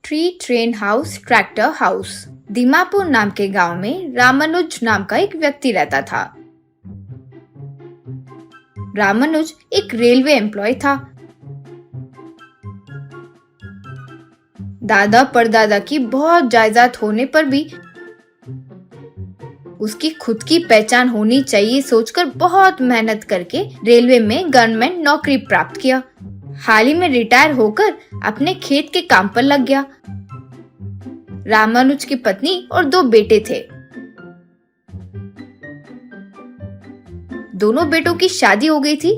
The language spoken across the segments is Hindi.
Tree train house tractor house. Dimapur नाम के गांव में रामानुज नाम का एक व्यक्ति रहता था। रामानुज एक रेलवे एम्प्लॉय था। दादा परदादा की बहुत जायदाद होने पर भी उसकी खुद की पहचान होनी चाहिए सोचकर बहुत मेहनत करके रेलवे में गवर्नमेंट नौकरी प्राप्त किया। हाल ही में रिटायर होकर अपने खेत के काम पर लग गया। रामानुज की पत्नी और 2 बेटे थे। दोनों बेटों की शादी हो गई थी।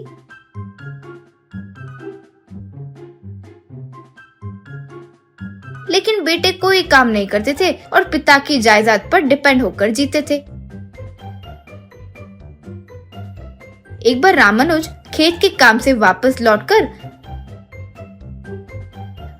लेकिन बेटे कोई काम नहीं करते थे और पिता की जायदाद पर डिपेंड होकर जीते थे। एक बार रामानुज खेत के काम से वापस लौटकर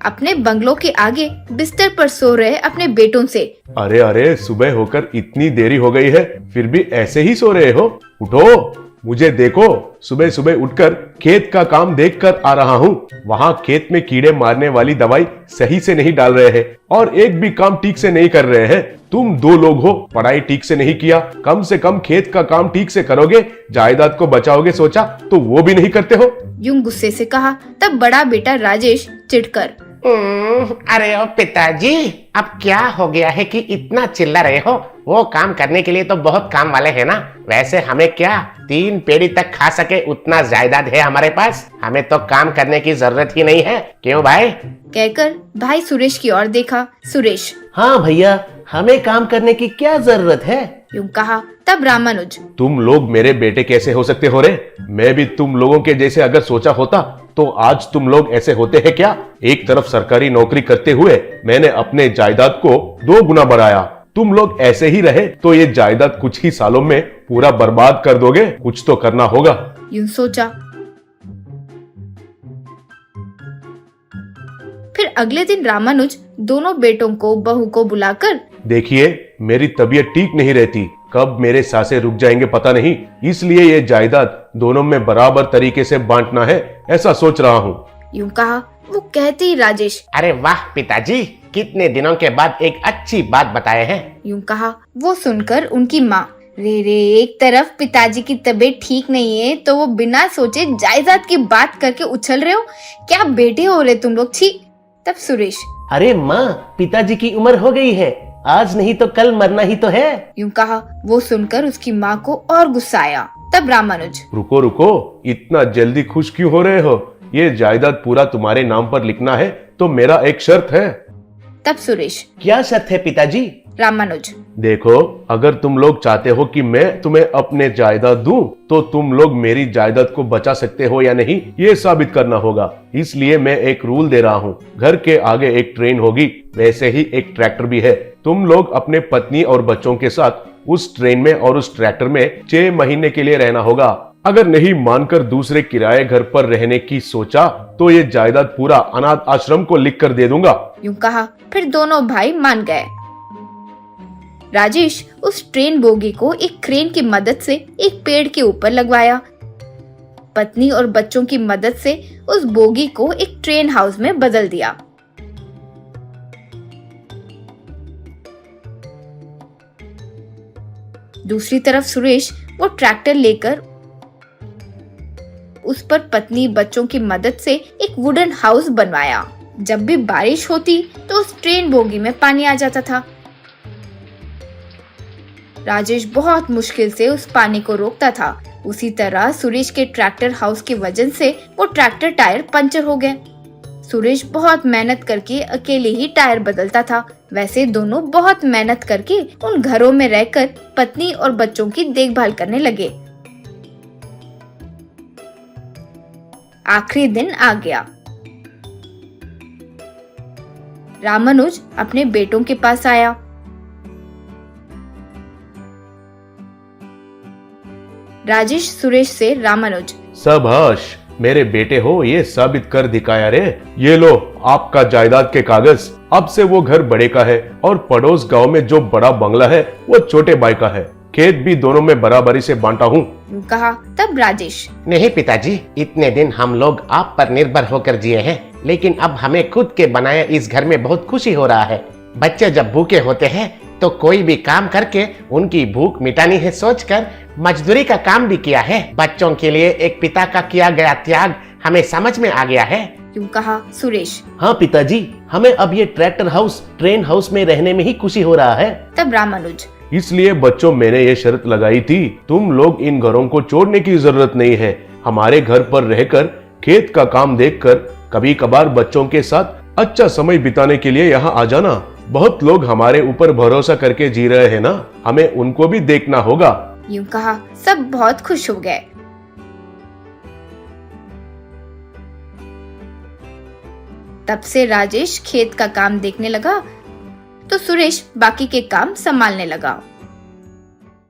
अपने बंगलों के आगे बिस्तर पर सो रहे अपने बेटों से, अरे अरे, सुबह होकर इतनी देरी हो गई है, फिर भी ऐसे ही सो रहे हो? उठो, मुझे देखो, सुबह सुबह उठकर खेत का काम देख कर आ रहा हूँ। वहाँ खेत में कीड़े मारने वाली दवाई सही से नहीं डाल रहे हैं और एक भी काम ठीक से नहीं कर रहे हैं। तुम 2 लोग हो, पढ़ाई ठीक से नहीं किया, कम से कम खेत का काम ठीक से करोगे, जायदाद को बचाओगे सोचा, तो वो भी नहीं करते हो। यूं गुस्से से कहा। तब बड़ा बेटा राजेश चिढ़कर, अरे ओ पिताजी, अब क्या हो गया है कि इतना चिल्ला रहे हो? वो काम करने के लिए तो बहुत काम वाले हैं ना। वैसे हमें क्या 3 पीढ़ी तक खा सके उतना जायदाद है हमारे पास, हमें तो काम करने की जरूरत ही नहीं है। क्यों भाई? कहकर भाई सुरेश की ओर देखा। सुरेश, हाँ भैया, हमें काम करने की क्या जरूरत है? यूं कहा। तब रामानुज, तुम लोग मेरे बेटे कैसे हो सकते हो रे? मैं भी तुम लोगों के जैसे अगर सोचा होता तो आज तुम लोग ऐसे होते हैं क्या? एक तरफ सरकारी नौकरी करते हुए मैंने अपने जायदाद को 2 गुना बढ़ाया। तुम लोग ऐसे ही रहे तो ये जायदाद कुछ ही सालों में पूरा बर्बाद कर दोगे। कुछ तो करना होगा। यूं सोचा। फिर अगले दिन रामानुज दोनों बेटों को बहू को बुलाकर, देखिए, मेरी तबीयत ठीक नहीं रहती, कब मेरे सांसें रुक जाएंगे पता नहीं, इसलिए ये जायदाद दोनों में बराबर तरीके से बांटना है, ऐसा सोच रहा हूँ। यूं कहा। वो कहते ही राजेश, अरे वाह पिताजी, कितने दिनों के बाद एक अच्छी बात बताए हैं। यूं कहा। वो सुनकर उनकी माँ, रे रे, एक तरफ पिताजी की तबीयत ठीक नहीं है तो वो बिना सोचे जायदाद की बात करके उछल रहे हो, क्या बेटे हो रहे तुम लोग, छी। तब सुरेश, अरे माँ, पिताजी की उम्र हो गई है, आज नहीं तो कल मरना ही तो है। यूं कहा। वो सुनकर उसकी माँ को और गुस्सा आया। तब रामानुज, रुको रुको, इतना जल्दी खुश क्यों हो रहे हो? ये जायदाद पूरा तुम्हारे नाम पर लिखना है तो मेरा एक शर्त है। तब सुरेश, क्या शर्त है पिताजी? रामानुज, देखो, अगर तुम लोग चाहते हो कि मैं तुम्हें अपने जायदाद दूं, तो तुम लोग मेरी जायदाद को बचा सकते हो या नहीं, ये साबित करना होगा। इसलिए मैं एक रूल दे रहा हूँ, घर के आगे एक ट्रेन होगी, वैसे ही एक ट्रैक्टर भी है। तुम लोग अपने पत्नी और बच्चों के साथ उस ट्रेन में और उस ट्रैक्टर में 6 महीने के लिए रहना होगा। अगर नहीं मानकर दूसरे किराए घर पर रहने की सोचा तो ये जायदाद पूरा अनाथ आश्रम को लिख कर दे दूंगा। यूं कहा। फिर दोनों भाई मान गए। राजेश उस ट्रेन बोगी को एक क्रेन की मदद से एक पेड़ के ऊपर लगवाया। पत्नी और बच्चों की मदद से उस बोगी को एक ट्रेन हाउस में बदल दिया। दूसरी तरफ सुरेश वो ट्रैक्टर लेकर उस पर पत्नी बच्चों की मदद से एक वुडन हाउस बनवाया। जब भी बारिश होती तो उस ट्रेन बोगी में पानी आ जाता था। राजेश बहुत मुश्किल से उस पानी को रोकता था। उसी तरह सुरेश के ट्रैक्टर हाउस के वजन से वो ट्रैक्टर टायर पंचर हो गए। सुरेश बहुत मेहनत करके अकेले ही टायर बदलता था। वैसे दोनों बहुत मेहनत करके उन घरों में रहकर पत्नी और बच्चों की देखभाल करने लगे। आखिरी दिन आ गया। रामानुज अपने बेटों के पास आया। राजेश सुरेश से रामानुज, शाबाश, मेरे बेटे हो, ये साबित कर दिखाया रे। ये लो आपका जायदाद के कागज। अब से वो घर बड़े का है और पड़ोस गांव में जो बड़ा बंगला है वो छोटे भाई का है। खेत भी दोनों में बराबरी से बांटा हूँ। यूं कहा। तब राजेश, नहीं पिताजी, इतने दिन हम लोग आप पर निर्भर होकर जिए हैं, लेकिन अब हमें खुद के बनाए इस घर में बहुत खुशी हो रहा है। बच्चे जब भूखे होते हैं तो कोई भी काम करके उनकी भूख मिटानी है सोचकर मजदूरी का काम भी किया है। बच्चों के लिए एक पिता का किया गया त्याग हमें समझ में आ गया है। यूं कहा सुरेश। हाँ पिताजी, हमें अब ये ट्रैक्टर हाउस ट्रेन हाउस में रहने में ही खुशी हो रहा है। तब रामानुज, इसलिए बच्चों मैंने ये शर्त लगाई थी, तुम लोग इन घरों को छोड़ने की जरूरत नहीं है। हमारे घर पर रहकर खेत का काम देखकर कभी कभार बच्चों के साथ अच्छा समय बिताने के लिए यहाँ आ जाना। बहुत लोग हमारे ऊपर भरोसा करके जी रहे हैं ना, हमें उनको भी देखना होगा। यूं कहा। सब बहुत खुश हो गए। तब से राजेश खेत का काम देखने लगा तो सुरेश बाकी के काम संभालने लगा।